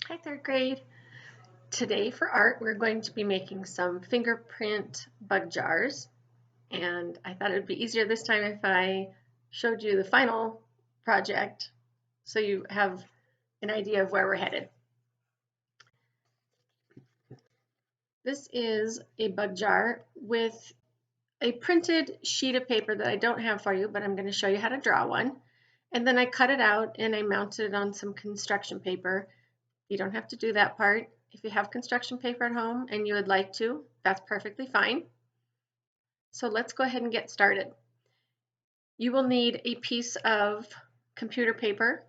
Hi, third grade. Today for art, we're going to be making some fingerprint bug jars. And I thought it would be easier this time if I showed you the final project so you have an idea of where we're headed. This is a bug jar with a printed sheet of paper that I don't have for you, but I'm going to show you how to draw one. And then I cut it out and I mounted it on some construction paper. You don't have to do that part. If you have construction paper at home and you would like to, that's perfectly fine. So let's go ahead and get started. You will need a piece of computer paper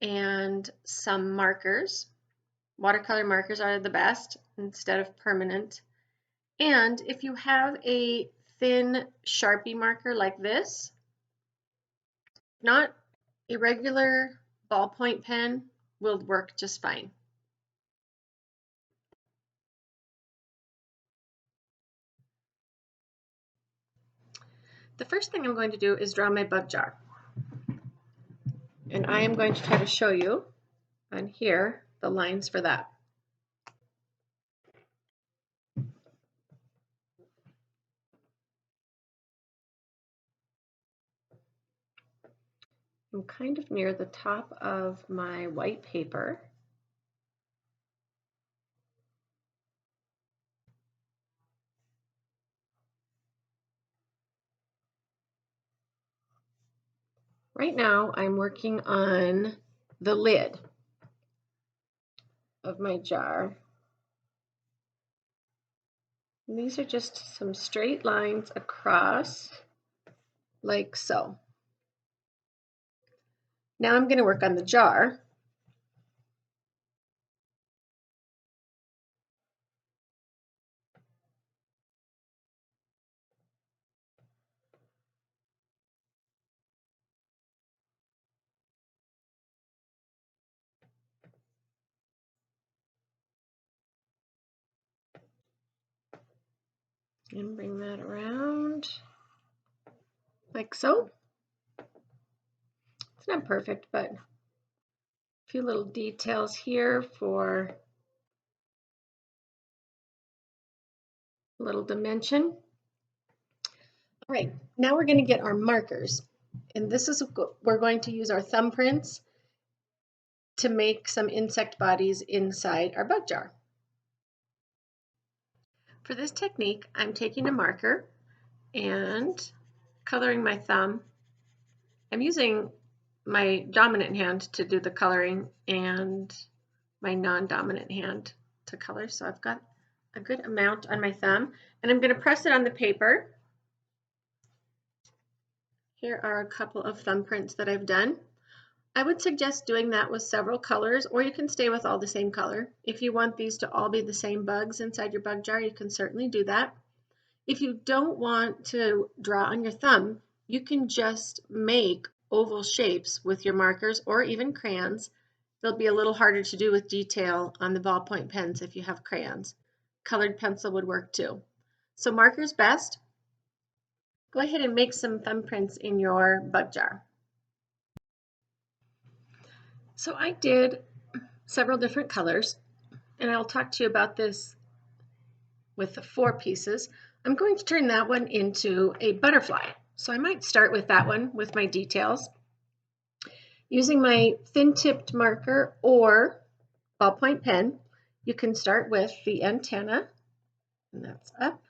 and some markers. Watercolor markers are the best instead of permanent. And if you have a thin Sharpie marker like this, not a regular ballpoint pen will work just fine. The first thing I'm going to do is draw my bug jar. And I am going to try to show you on here the lines for that. I'm kind of near the top of my white paper. Right now I'm working on the lid of my jar. And these are just some straight lines across like so. Now I'm going to work on the jar. And bring that around like so. It's not perfect, but a few little details here for a little dimension. All right, now we're going to get our markers. And this is, we're going to use our thumbprints to make some insect bodies inside our bug jar. For this technique, I'm taking a marker and coloring my thumb. I'm using my dominant hand to do the coloring and my non-dominant hand to color. So I've got a good amount on my thumb and I'm going to press it on the paper. Here are a couple of thumbprints that I've done. I would suggest doing that with several colors, or you can stay with all the same color. If you want these to all be the same bugs inside your bug jar, you can certainly do that. If you don't want to draw on your thumb, you can just make oval shapes with your markers or even crayons. They'll be a little harder to do with detail on the ballpoint pens if you have crayons. Colored pencil would work too. So markers best. Go ahead and make some thumbprints in your bug jar. So I did several different colors, and I'll talk to you about this with the 4 pieces. I'm going to turn that one into a butterfly. So I might start with that one with my details. Using my thin tipped marker or ballpoint pen, you can start with the antenna, and that's up,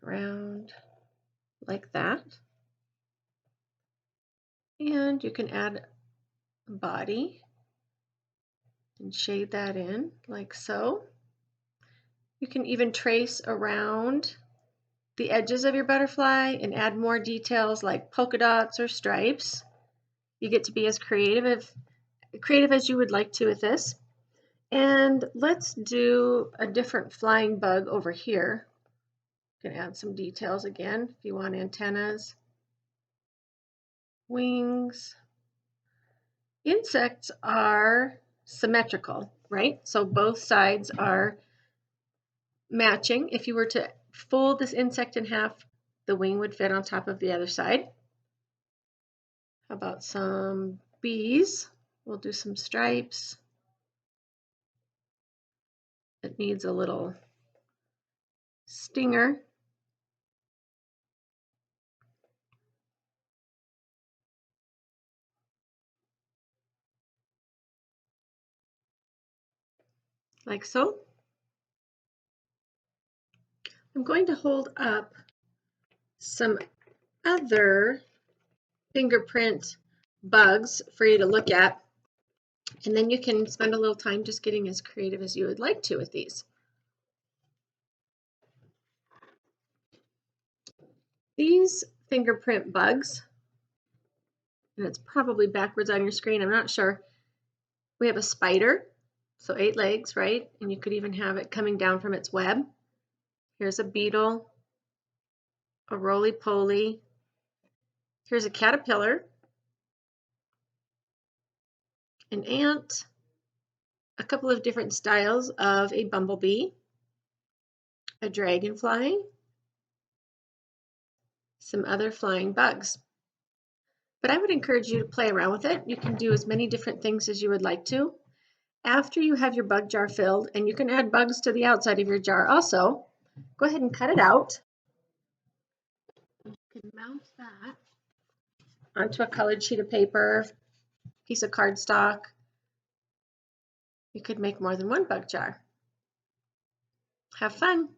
around like that. And you can add a body and shade that in like so. You can even trace around the edges of your butterfly and add more details like polka dots or stripes. You get to be as creative as you would like to with this. And let's do a different flying bug over here. You can add some details again if you want antennas, wings. Insects are symmetrical, right? So both sides are matching. If you were to fold this insect in half, the wing would fit on top of the other side. How about some bees? We'll do some stripes It needs a little stinger. Like so. I'm going to hold up some other fingerprint bugs for you to look at, and then you can spend a little time just getting as creative as you would like to with these. These fingerprint bugs, and it's probably backwards on your screen, I'm not sure. We have a spider, so 8 legs, right? And you could even have it coming down from its web. Here's a beetle, a roly-poly. Here's a caterpillar, an ant, a couple of different styles of a bumblebee, a dragonfly, some other flying bugs. But I would encourage you to play around with it. You can do as many different things as you would like to. After you have your bug jar filled, and you can add bugs to the outside of your jar also, go ahead and cut it out. You can mount that onto a colored sheet of paper, piece of cardstock. You could make more than one bug jar. Have fun.